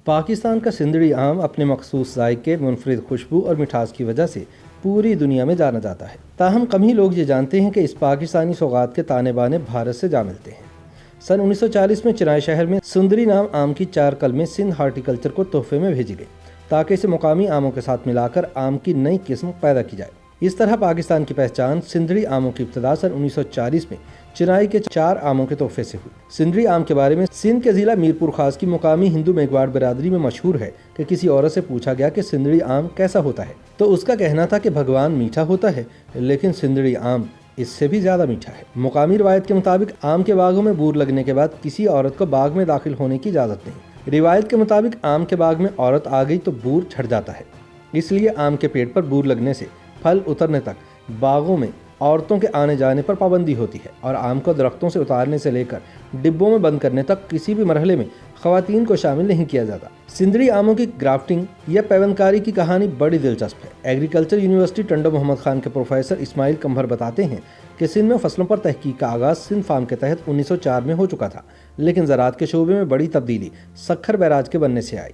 پاکستان کا سندری آم اپنے مخصوص ذائقے، منفرد خوشبو اور مٹھاس کی وجہ سے پوری دنیا میں جانا جاتا ہے۔ تاہم کم ہی لوگ یہ جانتے ہیں کہ اس پاکستانی سوغات کے تانے بانے بھارت سے جا ملتے ہیں۔ سن 1940 میں چنائی شہر میں سندری نام آم کی 4 کلمیں سندھ ہارٹیکلچر کو تحفے میں بھیجی گئی تاکہ اسے مقامی آموں کے ساتھ ملا کر آم کی نئی قسم پیدا کی جائے۔ اس طرح پاکستان کی پہچان سندری آموں کی ابتدا سن 1940 میں چنائی کے 4 آموں کے تحفے سے ہوئی۔ سندری آم کے بارے میں سندھ کے ضلع میرپور خاص کی مقامی ہندو میگواڑ برادری میں مشہور ہے کہ کسی عورت سے پوچھا گیا کہ سندری آم کیسا ہوتا ہے تو اس کا کہنا تھا کہ بھگوان میٹھا ہوتا ہے لیکن سندری آم اس سے بھی زیادہ میٹھا ہے۔ مقامی روایت کے مطابق آم کے باغوں میں بور لگنے کے بعد کسی عورت کو باغ میں داخل ہونے کی اجازت نہیں۔ روایت کے مطابق آم کے باغ میں عورت آ گئی تو بور جھڑ جاتا ہے، اس لیے آم کے پیڑ پر بور لگنے سے پھل اترنے تک باغوں میں عورتوں کے آنے جانے پر پابندی ہوتی ہے اور آم کو درختوں سے اتارنے سے لے کر ڈبوں میں بند کرنے تک کسی بھی مرحلے میں خواتین کو شامل نہیں کیا جاتا۔ سندری آموں کی گرافٹنگ یا پیوندکاری کی کہانی بڑی دلچسپ ہے۔ ایگریکلچر یونیورسٹی ٹنڈو محمد خان کے پروفیسر اسماعیل کمبھر بتاتے ہیں کہ سندھ میں فصلوں پر تحقیق کا آغاز سندھ فارم کے تحت 1904 میں ہو چکا تھا، لیکن زراعت کے شعبے میں بڑی تبدیلی سکھر بیراج کے بننے سے آئی۔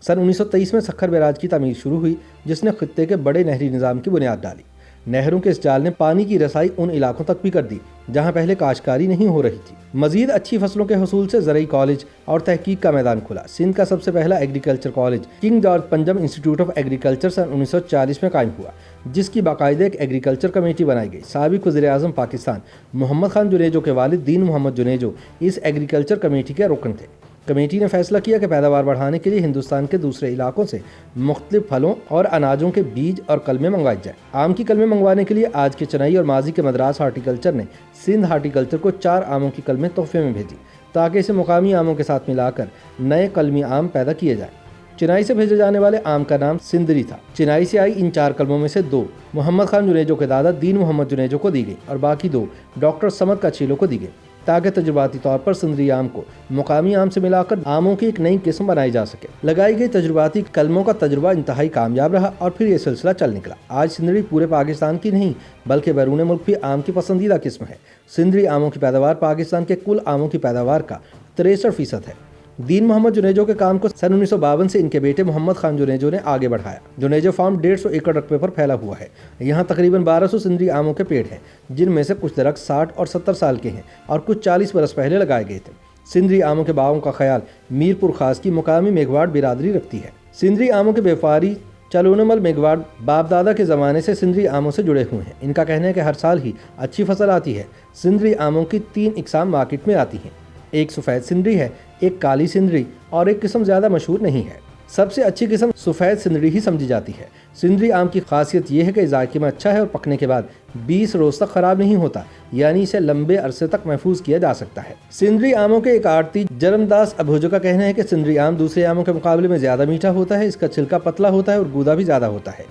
سن 1923 میں سکھر بیراج کی تعمیر شروع ہوئی جس نے خطے کے بڑے نہری نظام کی بنیاد ڈالی۔ نہروں کے اس جال نے پانی کی رسائی ان علاقوں تک بھی کر دی جہاں پہلے کاشتکاری نہیں ہو رہی تھی۔ مزید اچھی فصلوں کے حصول سے زرعی کالج اور تحقیق کا میدان کھلا۔ سندھ کا سب سے پہلا ایگریکلچر کالج کنگ جارج پنجم انسٹیٹیوٹ آف ایگریکلچر سن 1940 میں قائم ہوا جس کی باقاعدہ ایک ایگریکلچر کمیٹی بنائی گئی۔ سابق وزیر اعظم پاکستان محمد خان جنیجو کے والد دین محمد جنیجو اس ایگریکلچر کمیٹی کے رکن تھے۔ کمیٹی نے فیصلہ کیا کہ پیداوار بڑھانے کے لیے ہندوستان کے دوسرے علاقوں سے مختلف پھلوں اور اناجوں کے بیج اور کلمیں منگوائی جائیں۔ آم کی کلمیں منگوانے کے لیے آج کے چنئی اور ماضی کے مدراس ہارٹیکلچر نے سندھ ہارٹیکلچر کو 4 آموں کی کلمیں تحفے میں بھیجی تاکہ اسے مقامی آموں کے ساتھ ملا کر نئے کلمی آم پیدا کیے جائیں۔ چنائی سے بھیجے جانے والے آم کا نام سندری تھا۔ چنائی سے آئی ان 4 کلموں میں سے 2 محمد خان جنیجو کے دادا دین محمد جنیجو کو دی گئی اور باقی 2 ڈاکٹر سمد کاچیلو کو دی گئی تاکہ تجرباتی طور پر سندری آم کو مقامی آم سے ملا کر آموں کی ایک نئی قسم بنائی جا سکے۔ لگائی گئی تجرباتی کلموں کا تجربہ انتہائی کامیاب رہا اور پھر یہ سلسلہ چل نکلا۔ آج سندری پورے پاکستان کی نہیں بلکہ بیرون ملک بھی آم کی پسندیدہ قسم ہے۔ سندری آموں کی پیداوار پاکستان کے کل آموں کی پیداوار کا 63% ہے۔ دین محمد جنیجو کے کام کو سن 1952 سے ان کے بیٹے محمد خان جنیجو نے آگے بڑھایا۔ جنیجو فارم 150 ایکڑ رقبے پر پھیلا ہوا ہے۔ یہاں تقریباً 1200 سندری آموں کے پیڑ ہیں جن میں سے کچھ درخت 60 اور 70 سال کے ہیں اور کچھ 40 برس پہلے لگائے گئے تھے۔ سندری آموں کے باغوں کا خیال میرپور خاص کی مقامی میگواڑ برادری رکھتی ہے۔ سندری آموں کے بیوپاری چلونمل میگواڑ باپ دادا کے زمانے سے سندری آموں سے جڑے ہوئے ہیں۔ ان کا کہنا ہے کہ ہر سال ہی اچھی فصل آتی ہے۔ سندری آموں کی 3 اقسام مارکیٹ میں آتی ہیں، ایک سفید سندری ہے، ایک کالی سندری اور ایک قسم زیادہ مشہور نہیں ہے۔ سب سے اچھی قسم سفید سندری ہی سمجھی جاتی ہے۔ سندری آم کی خاصیت یہ ہے کہ ذائقے میں اچھا ہے اور پکنے کے بعد 20 روز تک خراب نہیں ہوتا، یعنی اسے لمبے عرصے تک محفوظ کیا جا سکتا ہے۔ سندری آموں کے ایک آڑتی جرم داس ابھوجو کا کہنا ہے کہ سندری آم دوسرے آموں کے مقابلے میں زیادہ میٹھا ہوتا ہے، اس کا چھلکا پتلا ہوتا ہے اور گودا بھی زیادہ ہوتا ہے۔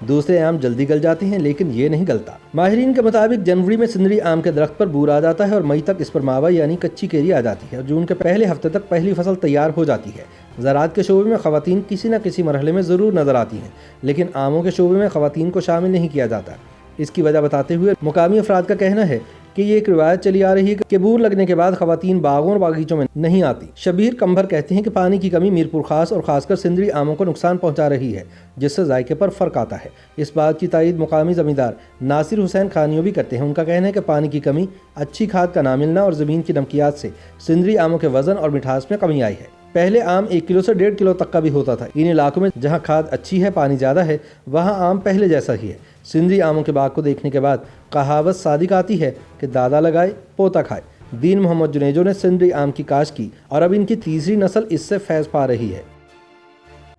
دوسرے آم جلدی گل جاتے ہیں لیکن یہ نہیں گلتا۔ ماہرین کے مطابق جنوری میں سندری آم کے درخت پر بور آ جاتا ہے اور مئی تک اس پر ماوا یعنی کچی کیری آ جاتی ہے اور جون کے پہلے ہفتے تک پہلی فصل تیار ہو جاتی ہے۔ زراعت کے شعبے میں خواتین کسی نہ کسی مرحلے میں ضرور نظر آتی ہیں لیکن آموں کے شعبے میں خواتین کو شامل نہیں کیا جاتا۔ اس کی وجہ بتاتے ہوئے مقامی افراد کا کہنا ہے کہ یہ ایک روایت چلی آ رہی ہے کہ بور لگنے کے بعد خواتین باغوں اور باغیچوں میں نہیں آتی۔ شبیر کمبھر کہتے ہیں کہ پانی کی کمی میرپور خاص اور خاص کر سندری آموں کو نقصان پہنچا رہی ہے جس سے ذائقے پر فرق آتا ہے۔ اس بات کی تائید مقامی زمیندار ناصر حسین خانیو بھی کرتے ہیں۔ ان کا کہنا ہے کہ پانی کی کمی، اچھی کھاد کا نہ ملنا اور زمین کی نمکیات سے سندری آموں کے وزن اور مٹھاس میں کمی آئی ہے۔ پہلے آم 1 کلو سے 1.5 کلو تک کا بھی ہوتا تھا۔ ان علاقوں میں جہاں کھاد اچھی ہے، پانی زیادہ ہے، وہاں آم پہلے جیسا ہی ہے۔ سندری آموں کے باغ کو دیکھنے کے بعد کہاوت صادق آتی ہے کہ دادا لگائے پوتا کھائے۔ دین محمد جنیجو نے سندری آم کی کاشت کی اور اب ان کی تیسری نسل اس سے فیض پا رہی ہے۔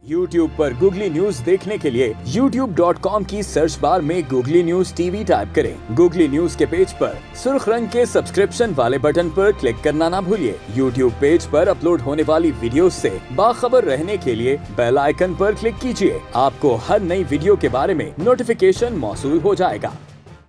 YouTube پر گوگلی نیوز دیکھنے کے لیے youtube.com کی سرچ بار میں googly news T V type کریں۔ گوگلی نیوز کے پیج پر سرخ رنگ کے سبسکرپشن والے بٹن پر کلک کرنا نہ بھولیے۔ YouTube پیج پر اپلوڈ ہونے والی ویڈیوز سے باخبر رہنے کے لیے بیل آئیکن پر کلک کیجیے۔ آپ کو ہر نئی ویڈیو کے بارے میں نوٹیفیکیشن موصول ہو جائے گا۔